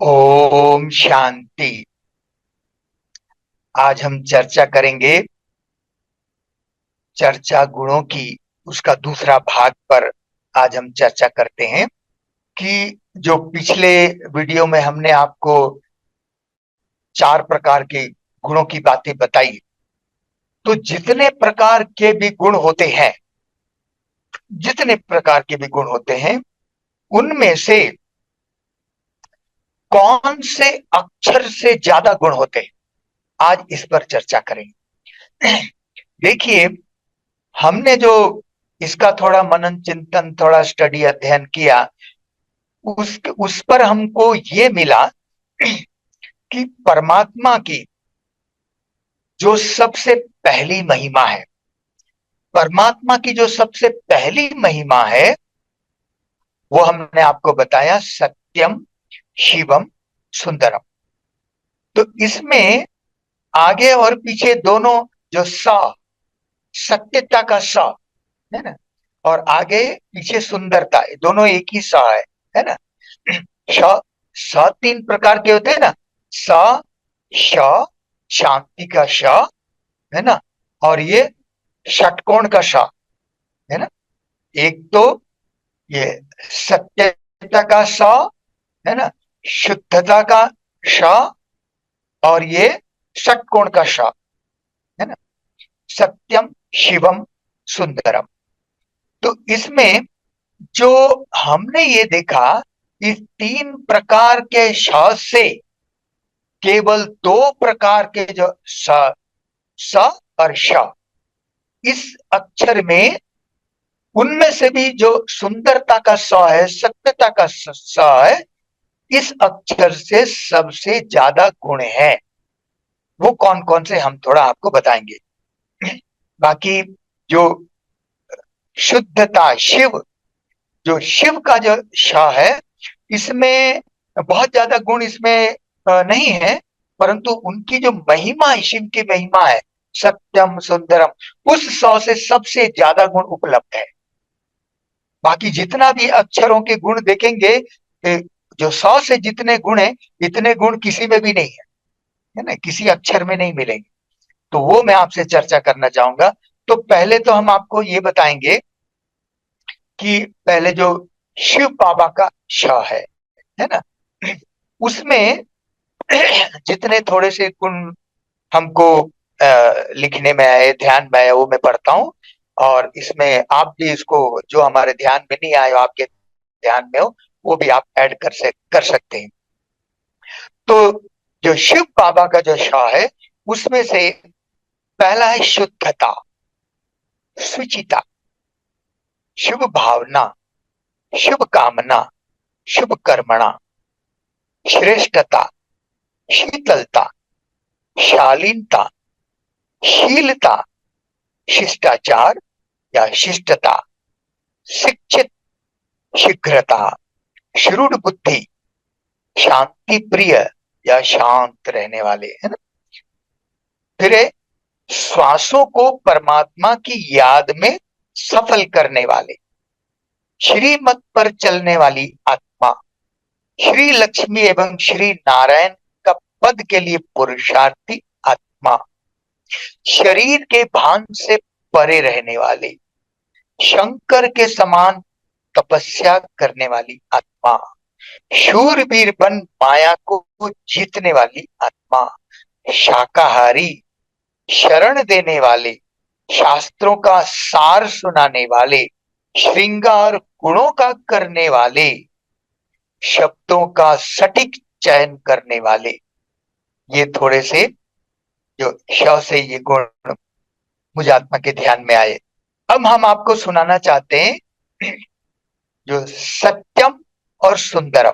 ओम शांति। आज हम चर्चा करेंगे चर्चा गुणों की। उसका दूसरा भाग पर आज हम चर्चा करते हैं कि जो पिछले वीडियो में हमने आपको चार प्रकार के गुणों की बातें बताई। तो जितने प्रकार के भी गुण होते हैं उनमें से कौन से अक्षर से ज्यादा गुण होते हैं, आज इस पर चर्चा करेंगे। देखिए, हमने जो इसका थोड़ा मनन चिंतन, थोड़ा स्टडी अध्ययन किया, उस पर हमको ये मिला कि परमात्मा की जो सबसे पहली महिमा है, परमात्मा की जो सबसे पहली महिमा है, वो हमने आपको बताया सत्यम, शिवम, सुंदरम। तो इसमें आगे और पीछे दोनों, जो सत्यता का स है ना, और आगे पीछे सुंदरता है, दोनों एक ही स है ना। श स तीन प्रकार के होते हैं ना, स, श, शांति का श, है ना, और ये षटकोण का श, है ना। एक तो ये सत्यता का स, है ना, शुद्धता का श, और ये षटकोण का श, है ना। सत्यम, शिवम, सुंदरम। तो इसमें जो हमने ये देखा, इस तीन प्रकार के श से केवल दो प्रकार के जो स और श, इस अक्षर में, उनमें से भी जो सुंदरता का स है, सत्यता का स है, इस अक्षर से सबसे ज्यादा गुण है। वो कौन कौन से हम थोड़ा आपको बताएंगे। बाकी जो शुद्धता, जो शिव का जो श है, इसमें बहुत ज्यादा गुण इसमें नहीं है, परंतु उनकी जो महिमा है, शिव की महिमा है सत्यम सुंदरम, उस स से सबसे ज्यादा गुण उपलब्ध है। बाकी जितना भी अक्षरों के गुण देखेंगे, जो 100 से जितने गुण है, इतने गुण किसी में भी नहीं है ना, किसी अक्षर में नहीं मिलेंगे। तो वो मैं आपसे चर्चा करना चाहूंगा। तो पहले तो हम आपको ये बताएंगे कि पहले जो शिव बाबा का श है ना, उसमें जितने थोड़े से गुण हमको लिखने में आए, ध्यान में आए, वो मैं पढ़ता हूँ। और इसमें आप भी इसको, जो हमारे ध्यान में नहीं आए, आपके ध्यान में हो, वो भी आप ऐड कर सकते हैं। तो जो शिव बाबा का जो श है, उसमें से पहला है शुद्धता, शुचिता, शुभ भावना, शुभ कामना, शुभ कर्मणा, श्रेष्ठता, शीतलता, शालीनता, शीलता, शिष्टाचार या शिष्टता, शिक्षित, शीघ्रता, श्रुड बुद्धि, शांति प्रिय या शांत रहने वाले, है ना। फिर श्वासों को परमात्मा की याद में सफल करने वाले, श्रीमत पर चलने वाली आत्मा, श्री लक्ष्मी एवं श्री नारायण का पद के लिए पुरुषार्थी आत्मा, शरीर के भान से परे रहने वाले, शंकर के समान तपस्या करने वाली आत्मा, शूरवीर बन माया को जीतने वाली आत्मा, शाकाहारी, शरण देने वाले, शास्त्रों का सार सुनाने वाले, श्रृंगार गुणों का करने वाले, शब्दों का सटीक चयन करने वाले। ये थोड़े से जो श से ये गुण मुझ आत्मा के ध्यान में आए। अब हम आपको सुनाना चाहते हैं जो सत्यम और सुंदरम,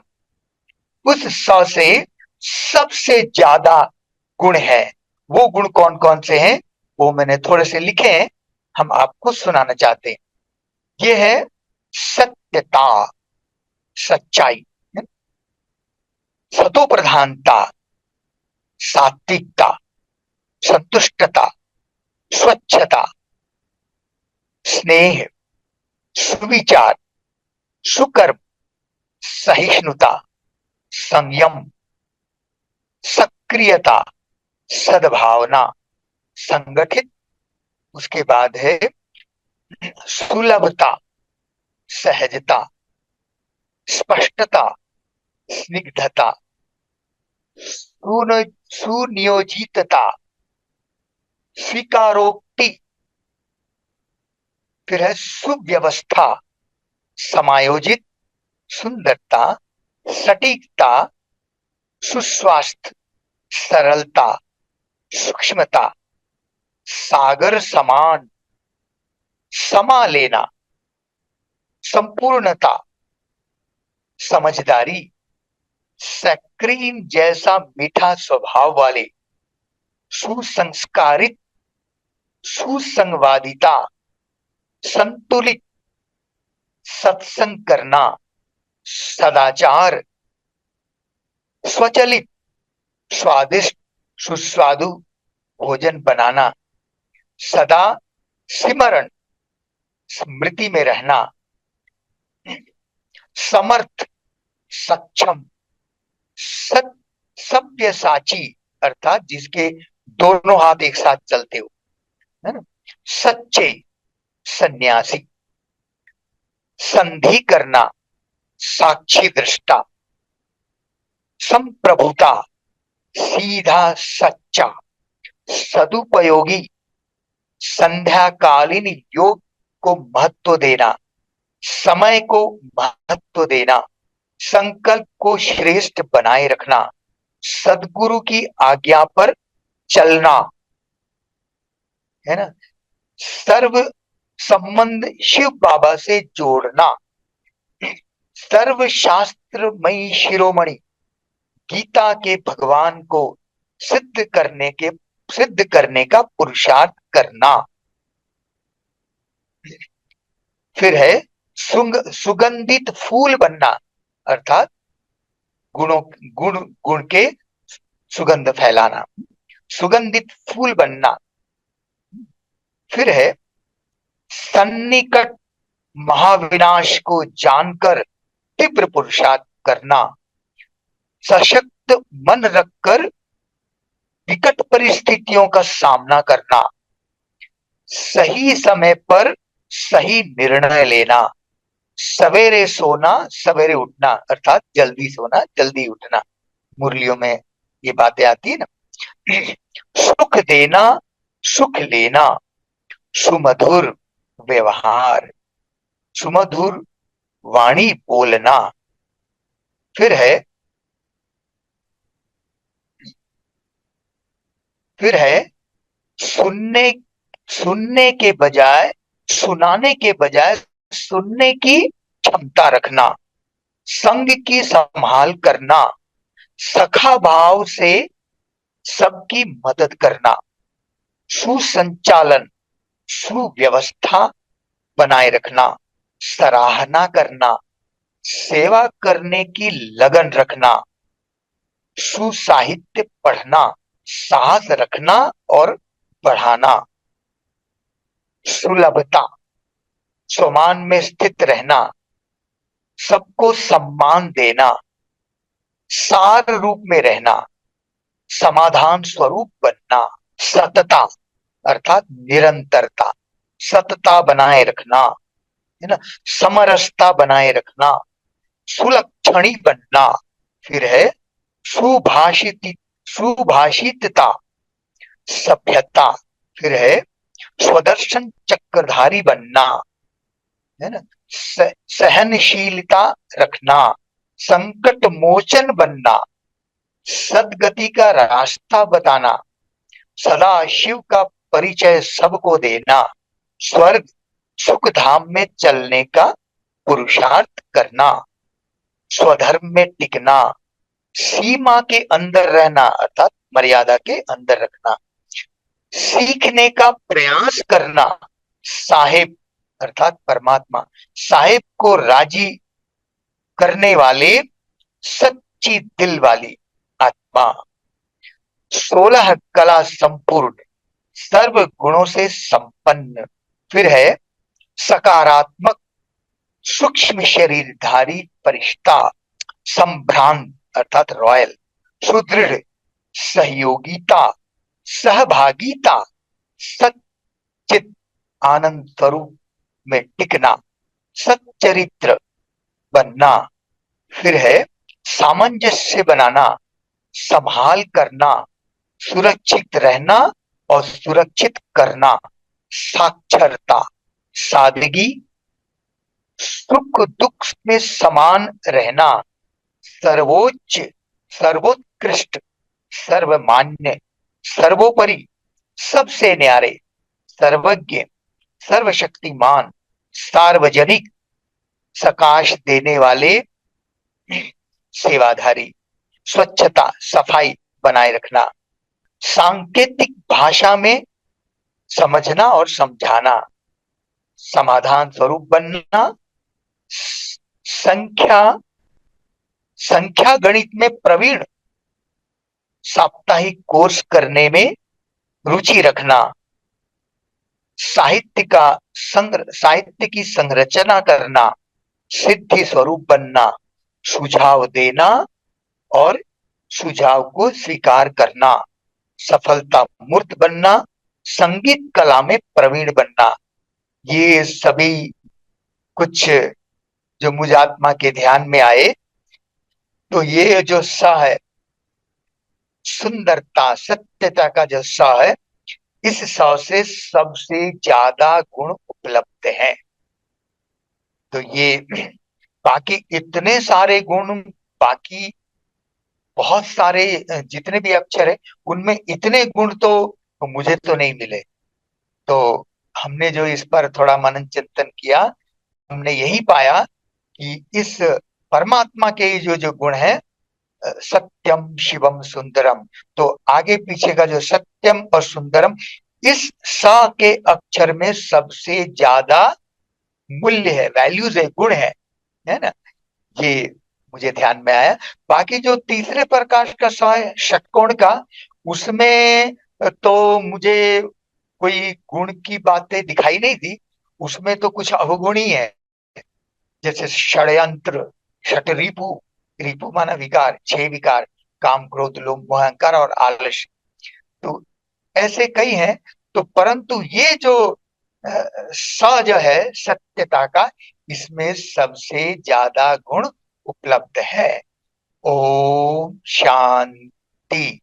उस स से सबसे ज्यादा गुण है। वो गुण कौन कौन से हैं, वो मैंने थोड़े से लिखे हैं, हम आपको सुनाना चाहते हैं। ये है सत्यता, सच्चाई, सतो प्रधानता, सात्विकता, संतुष्टता, स्वच्छता, स्नेह, सुविचार, सुकर्म, सहिष्णुता, संयम, सक्रियता, सद्भावना, संगठित। उसके बाद है सुलभता, सहजता, स्पष्टता, स्निग्धता, सुनियोजितता, स्वीकारोक्ति। फिर है सुव्यवस्था, समायोजित, सुंदरता, सटीकता, सुस्वास्थ्य, सरलता, सूक्ष्मता, सागर समान, समा लेना, संपूर्णता, समझदारी, सैक्रीन जैसा मीठा स्वभाव वाले, सुसंस्कारित, सुसंवादिता, संतुलित, सत्संग करना, सदाचार, स्वचलित, स्वादिष्ट, सुस्वादु भोजन बनाना, सदा सिमरण, स्मृति में रहना, समर्थ, सक्षम, सत सव्यसाची अर्थात जिसके दोनों हाथ एक साथ चलते हो, है ना, सच्चे, सन्यासी, संधि करना, साक्षी दृष्टा, संप्रभुता, सीधा सच्चा, सदुपयोगी, संध्याकालीन योग को महत्व देना, समय को महत्व देना, संकल्प को श्रेष्ठ बनाए रखना, सदगुरु की आज्ञा पर चलना, है ना, सर्व संबंध शिव बाबा से जोड़ना, सर्व शास्त्रमयी शिरोमणि गीता के भगवान को सिद्ध करने का पुरुषार्थ करना। फिर है सुगंधित फूल बनना अर्थात गुण के सुगंध फैलाना, सुगंधित फूल बनना। फिर है सन्निकट महाविनाश को जानकर तीव्र पुरुषार्थ करना, सशक्त मन रखकर विकट परिस्थितियों का सामना करना, सही समय पर सही निर्णय लेना, सवेरे सोना सवेरे उठना अर्थात जल्दी सोना जल्दी उठना। मुरलियों में ये बातें आती है ना। सुख देना सुख लेना, सुमधुर व्यवहार, सुमधुर वाणी बोलना। फिर है सुनने के बजाय सुनाने के बजाय सुनने की क्षमता रखना, संग की संभाल करना, सखा भाव से सबकी मदद करना, सुसंचालन सुव्यवस्था बनाए रखना, सराहना करना, सेवा करने की लगन रखना, सुसाहित्य पढ़ना, साहस रखना और बढ़ाना, सुलभता स्वमान में स्थित रहना, सबको सम्मान देना, सार रूप में रहना, समाधान स्वरूप बनना, सतता अर्थात निरंतरता, सतता बनाए रखना, है ना, समरसता बनाए रखना, सुलक्षणी बनना। फिर है सुभाषितता, सभ्यता। फिर है स्वदर्शन चक्रधारी बनना, है ना, सहनशीलता रखना, संकट मोचन बनना, सदगति का रास्ता बताना, सदा शिव का परिचय सबको देना, स्वर्ग सुख धाम में चलने का पुरुषार्थ करना, स्वधर्म में टिकना, सीमा के अंदर रहना अर्थात मर्यादा के अंदर रखना, सीखने का प्रयास करना, साहेब अर्थात परमात्मा साहेब को राजी करने वाले सच्ची दिल वाली आत्मा, 16 कला संपूर्ण सर्व गुणों से संपन्न। फिर है सकारात्मक सूक्ष्म शरीरधारी फरिश्ता, संभ्रांत अर्थात रॉयल, सुदृढ़, सहयोगिता, सहभागिता, सच्चित आनंद स्वरूप में टिकना, सच्चरित्र बनना। फिर है सामंजस्य बनाना, संभाल करना, सुरक्षित रहना और सुरक्षित करना, साक्षरता, सादगी, सुख दुख में समान रहना, सर्वोच्च, सर्वोत्कृष्ट, सर्वमान्य, सर्वोपरि, सबसे न्यारे, सर्वज्ञ, सर्वशक्तिमान, सार्वजनिक, सकाश देने वाले, सेवाधारी, स्वच्छता, सफाई बनाए रखना, सांकेतिक भाषा में समझना और समझाना, समाधान स्वरूप बनना, संख्या संख्या गणित में प्रवीण, साप्ताहिक कोर्स करने में रुचि रखना, साहित्य की संरचना करना, सिद्धि स्वरूप बनना, सुझाव देना और सुझाव को स्वीकार करना, सफलता मूर्त बनना, संगीत कला में प्रवीण बनना। ये सभी कुछ जो मुझ आत्मा के ध्यान में आए। तो ये जो स है, सुंदरता, सत्यता का जो स है, इस स से सबसे ज्यादा गुण उपलब्ध हैं। तो ये बाकी इतने सारे गुण, बाकी बहुत सारे जितने भी अक्षर है, उनमें इतने गुण तो मुझे तो नहीं मिले। तो हमने जो इस पर थोड़ा मनन चिंतन किया, हमने यही पाया कि इस परमात्मा के जो जो गुण है, सत्यम शिवम सुंदरम, तो आगे पीछे का जो सत्यम और सुंदरम, इस स के अक्षर में सबसे ज्यादा मूल्य है, वैल्यूज है, गुण है ना। ये मुझे ध्यान में आया। बाकी जो तीसरे प्रकाश का स है, षटकोण का, उसमें तो मुझे कोई गुण की बातें दिखाई नहीं दी। उसमें तो कुछ अवगुण ही है, जैसे षड्यंत्र, षट रिपु, रिपु माना विकार, 6 विकार, काम क्रोध लोभ मोह अहंकार और आलस्य। तो ऐसे कई हैं। तो परंतु ये जो स जो है सत्यता का, इसमें सबसे ज्यादा गुण उपलब्ध है। ओम शांति।